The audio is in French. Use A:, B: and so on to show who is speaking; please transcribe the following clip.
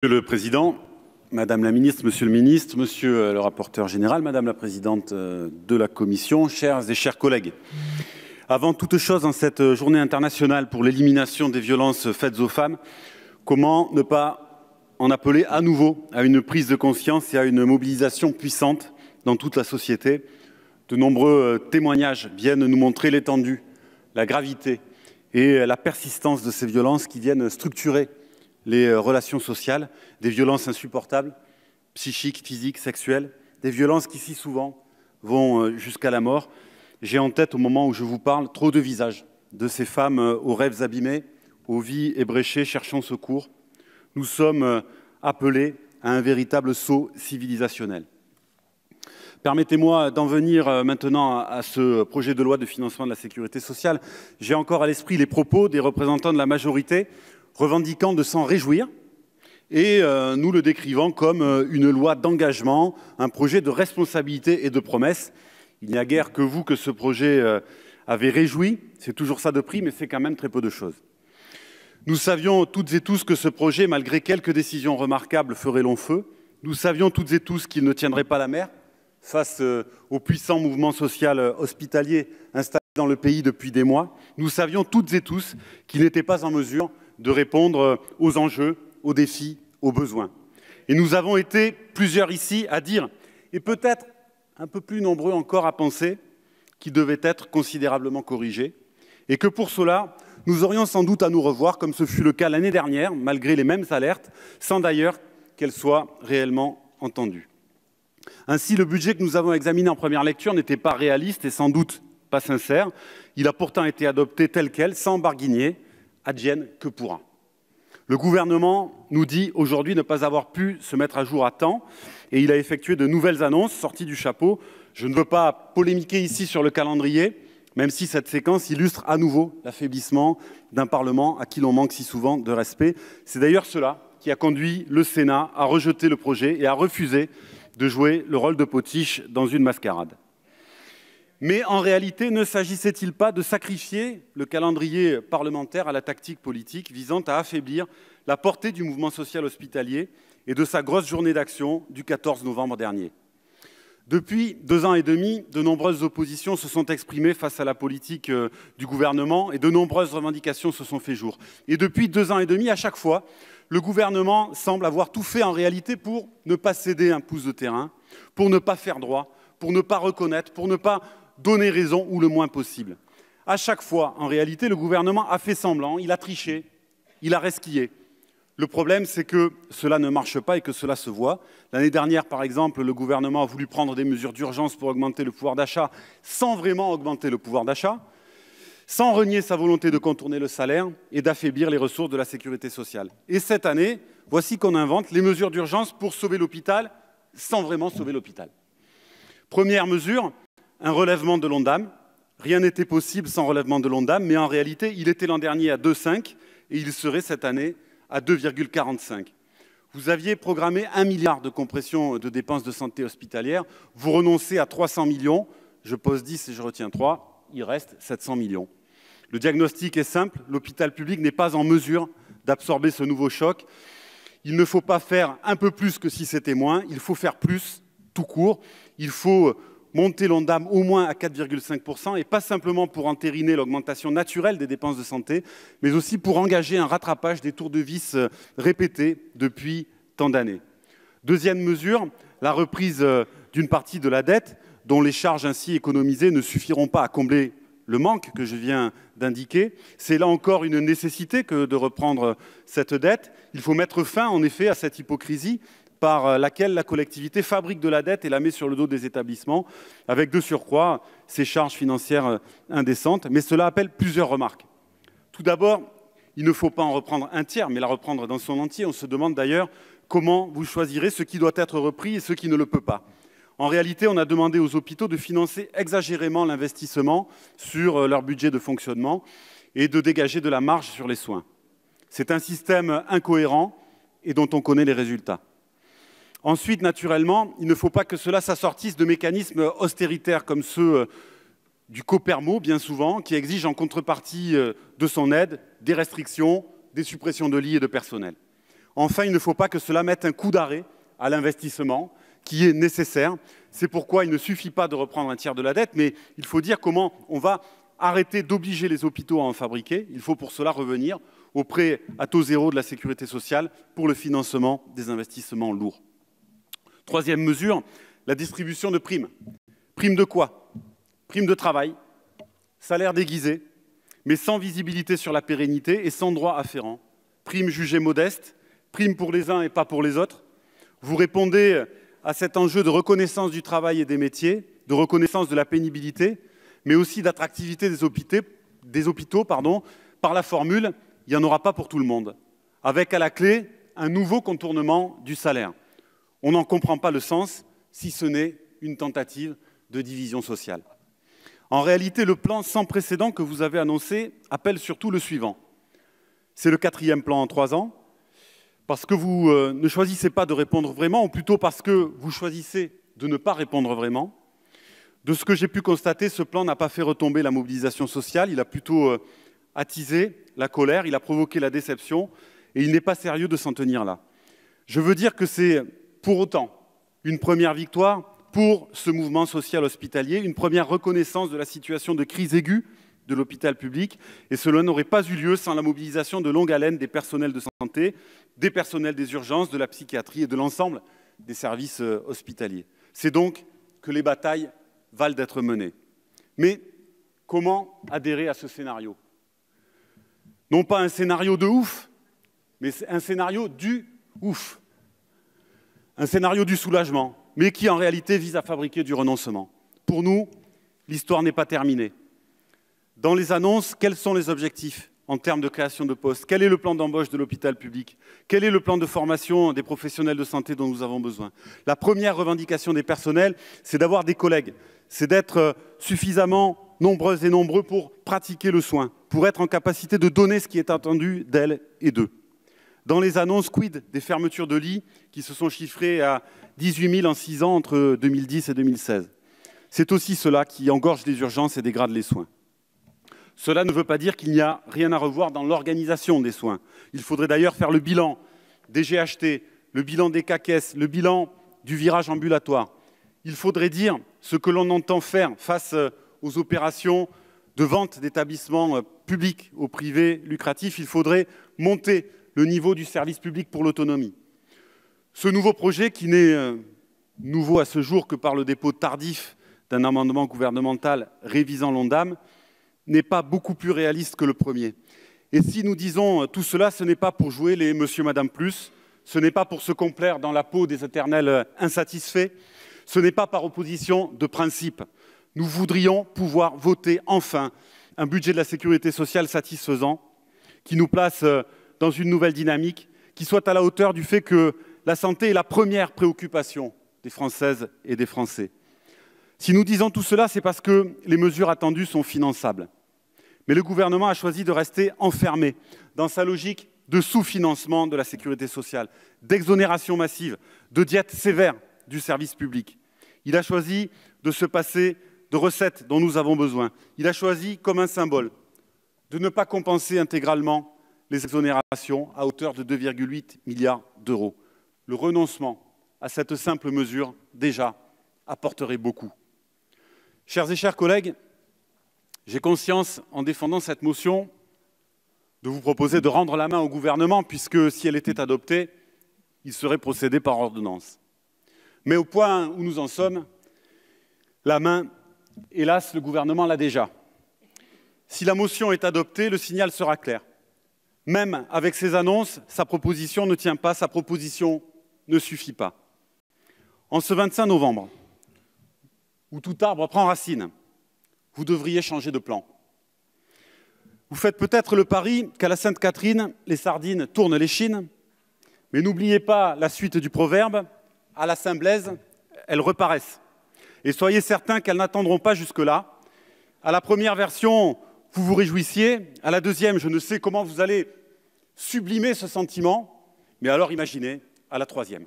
A: Monsieur le Président, Madame la Ministre, Monsieur le Ministre, Monsieur le rapporteur général, Madame la Présidente de la Commission, chers et chers collègues. Avant toute chose, en cette journée internationale pour l'élimination des violences faites aux femmes, comment ne pas en appeler à nouveau à une prise de conscience et à une mobilisation puissante dans toute la société? De nombreux témoignages viennent nous montrer l'étendue, la gravité et la persistance de ces violences qui viennent structurer les relations sociales, des violences insupportables, psychiques, physiques, sexuelles, des violences qui si souvent vont jusqu'à la mort. J'ai en tête, au moment où je vous parle, trop de visages de ces femmes aux rêves abîmés, aux vies ébréchées, cherchant secours. Nous sommes appelés à un véritable saut civilisationnel. Permettez-moi d'en venir maintenant à ce projet de loi de financement de la sécurité sociale. J'ai encore à l'esprit les propos des représentants de la majorité revendiquant de s'en réjouir et nous le décrivant comme une loi d'engagement, un projet de responsabilité et de promesse. Il n'y a guère que vous que ce projet avait réjoui, c'est toujours ça de prix, mais c'est quand même très peu de choses. Nous savions toutes et tous que ce projet, malgré quelques décisions remarquables, ferait long feu. Nous savions toutes et tous qu'il ne tiendrait pas la mer face au puissant mouvement social hospitalier installé dans le pays depuis des mois. Nous savions toutes et tous qu'il n'était pas en mesure de répondre aux enjeux, aux défis, aux besoins. Et nous avons été plusieurs ici à dire, et peut-être un peu plus nombreux encore à penser, qu'il devait être considérablement corrigé, et que pour cela, nous aurions sans doute à nous revoir, comme ce fut le cas l'année dernière, malgré les mêmes alertes, sans d'ailleurs qu'elles soient réellement entendues. Ainsi, le budget que nous avons examiné en première lecture n'était pas réaliste et sans doute pas sincère. Il a pourtant été adopté tel quel, sans barguigner, advienne que pourra. Le gouvernement nous dit aujourd'hui ne pas avoir pu se mettre à jour à temps et il a effectué de nouvelles annonces sorties du chapeau. Je ne veux pas polémiquer ici sur le calendrier, même si cette séquence illustre à nouveau l'affaiblissement d'un Parlement à qui l'on manque si souvent de respect. C'est d'ailleurs cela qui a conduit le Sénat à rejeter le projet et à refuser de jouer le rôle de potiche dans une mascarade. Mais en réalité, ne s'agissait-il pas de sacrifier le calendrier parlementaire à la tactique politique visant à affaiblir la portée du mouvement social hospitalier et de sa grosse journée d'action du 14 novembre dernier? Depuis 2 ans et demi, de nombreuses oppositions se sont exprimées face à la politique du gouvernement et de nombreuses revendications se sont fait jour. Et depuis 2 ans et demi, à chaque fois, le gouvernement semble avoir tout fait en réalité pour ne pas céder un pouce de terrain, pour ne pas faire droit, pour ne pas reconnaître, pour ne pas donner raison ou le moins possible. À chaque fois, en réalité, le gouvernement a fait semblant, il a triché, il a resquillé. Le problème, c'est que cela ne marche pas et que cela se voit. L'année dernière, par exemple, le gouvernement a voulu prendre des mesures d'urgence pour augmenter le pouvoir d'achat sans vraiment augmenter le pouvoir d'achat, sans renier sa volonté de contourner le salaire et d'affaiblir les ressources de la sécurité sociale. Et cette année, voici qu'on invente les mesures d'urgence pour sauver l'hôpital sans vraiment sauver l'hôpital. Première mesure, un relèvement de l'Ondam. Rien n'était possible sans relèvement de l'Ondam, mais en réalité, il était l'an dernier à 2,5 et il serait cette année à 2,45. Vous aviez programmé 1 milliard de compression de dépenses de santé hospitalière. Vous renoncez à 300 millions. Je pose 10 et je retiens 3. Il reste 700 millions. Le diagnostic est simple. L'hôpital public n'est pas en mesure d'absorber ce nouveau choc. Il ne faut pas faire un peu plus que si c'était moins. Il faut faire plus, tout court. Il faut monter l'Ondam au moins à 4,5%, et pas simplement pour entériner l'augmentation naturelle des dépenses de santé, mais aussi pour engager un rattrapage des tours de vis répétés depuis tant d'années. Deuxième mesure, la reprise d'une partie de la dette, dont les charges ainsi économisées ne suffiront pas à combler le manque que je viens d'indiquer. C'est là encore une nécessité que de reprendre cette dette. Il faut mettre fin, en effet, à cette hypocrisie par laquelle la collectivité fabrique de la dette et la met sur le dos des établissements, avec de surcroît ces charges financières indécentes. Mais cela appelle plusieurs remarques. Tout d'abord, il ne faut pas en reprendre un tiers, mais la reprendre dans son entier. On se demande d'ailleurs comment vous choisirez ce qui doit être repris et ce qui ne le peut pas. En réalité, on a demandé aux hôpitaux de financer exagérément l'investissement sur leur budget de fonctionnement et de dégager de la marge sur les soins. C'est un système incohérent et dont on connaît les résultats. Ensuite, naturellement, il ne faut pas que cela s'assortisse de mécanismes austéritaires comme ceux du Copermo, bien souvent, qui exigent en contrepartie de son aide des restrictions, des suppressions de lits et de personnel. Enfin, il ne faut pas que cela mette un coup d'arrêt à l'investissement qui est nécessaire. C'est pourquoi il ne suffit pas de reprendre un tiers de la dette, mais il faut dire comment on va arrêter d'obliger les hôpitaux à en fabriquer. Il faut pour cela revenir au prêt à taux zéro de la sécurité sociale pour le financement des investissements lourds. Troisième mesure, la distribution de primes. Primes de quoi? Primes de travail, salaire déguisé, mais sans visibilité sur la pérennité et sans droit afférent. Primes jugées modestes, primes pour les uns et pas pour les autres. Vous répondez à cet enjeu de reconnaissance du travail et des métiers, de reconnaissance de la pénibilité, mais aussi d'attractivité des hôpitaux, par la formule « il n'y en aura pas pour tout le monde », avec à la clé un nouveau contournement du salaire. On n'en comprend pas le sens, si ce n'est une tentative de division sociale. En réalité, le plan sans précédent que vous avez annoncé appelle surtout le suivant. C'est le 4e plan en 3 ans, parce que vous ne choisissez pas de répondre vraiment, ou plutôt parce que vous choisissez de ne pas répondre vraiment. De ce que j'ai pu constater, ce plan n'a pas fait retomber la mobilisation sociale, il a plutôt attisé la colère, il a provoqué la déception, et il n'est pas sérieux de s'en tenir là. Je veux dire que c'est pour autant une première victoire pour ce mouvement social hospitalier, une première reconnaissance de la situation de crise aiguë de l'hôpital public, et cela n'aurait pas eu lieu sans la mobilisation de longue haleine des personnels de santé, des personnels des urgences, de la psychiatrie et de l'ensemble des services hospitaliers. C'est donc que les batailles valent d'être menées. Mais comment adhérer à ce scénario? Non pas un scénario de ouf, mais un scénario du ouf. Un scénario du soulagement, mais qui en réalité vise à fabriquer du renoncement. Pour nous, l'histoire n'est pas terminée. Dans les annonces, quels sont les objectifs en termes de création de postes? Quel est le plan d'embauche de l'hôpital public? Quel est le plan de formation des professionnels de santé dont nous avons besoin? La première revendication des personnels, c'est d'avoir des collègues, c'est d'être suffisamment nombreuses et nombreux pour pratiquer le soin, pour être en capacité de donner ce qui est attendu d'elles et d'eux. Dans les annonces, quid des fermetures de lits qui se sont chiffrées à 18 000 en 6 ans entre 2010 et 2016. C'est aussi cela qui engorge les urgences et dégrade les soins. Cela ne veut pas dire qu'il n'y a rien à revoir dans l'organisation des soins. Il faudrait d'ailleurs faire le bilan des GHT, le bilan des CAQES, le bilan du virage ambulatoire. Il faudrait dire ce que l'on entend faire face aux opérations de vente d'établissements publics aux privés lucratifs. Il faudrait monter le niveau du service public pour l'autonomie. Ce nouveau projet, qui n'est nouveau à ce jour que par le dépôt tardif d'un amendement gouvernemental révisant l'ONDAM, n'est pas beaucoup plus réaliste que le premier. Et si nous disons tout cela, ce n'est pas pour jouer les monsieur, madame plus, ce n'est pas pour se complaire dans la peau des éternels insatisfaits, ce n'est pas par opposition de principe. Nous voudrions pouvoir voter enfin un budget de la sécurité sociale satisfaisant, qui nous place dans une nouvelle dynamique, qui soit à la hauteur du fait que la santé est la première préoccupation des Françaises et des Français. Si nous disons tout cela, c'est parce que les mesures attendues sont finançables. Mais le gouvernement a choisi de rester enfermé dans sa logique de sous-financement de la sécurité sociale, d'exonération massive, de diète sévère du service public. Il a choisi de se passer de recettes dont nous avons besoin. Il a choisi, comme un symbole, de ne pas compenser intégralement les exonérations à hauteur de 2,8 milliards d'euros. Le renoncement à cette simple mesure, déjà, apporterait beaucoup. Chers et chers collègues, j'ai conscience, en défendant cette motion, de vous proposer de rendre la main au gouvernement, puisque si elle était adoptée, il serait procédé par ordonnance. Mais au point où nous en sommes, la main, hélas, le gouvernement l'a déjà. Si la motion est adoptée, le signal sera clair. Même avec ces annonces, sa proposition ne tient pas, sa proposition ne suffit pas. En ce 25 novembre, où tout arbre prend racine, vous devriez changer de plan. Vous faites peut-être le pari qu'à la Sainte-Catherine, les sardines tournent les chines, mais n'oubliez pas la suite du proverbe, à la Saint-Blaise, elles reparaissent. Et soyez certains qu'elles n'attendront pas jusque-là. À la première version, vous vous réjouissiez. À la deuxième, je ne sais comment vous allez sublimer ce sentiment. Mais alors imaginez à la troisième.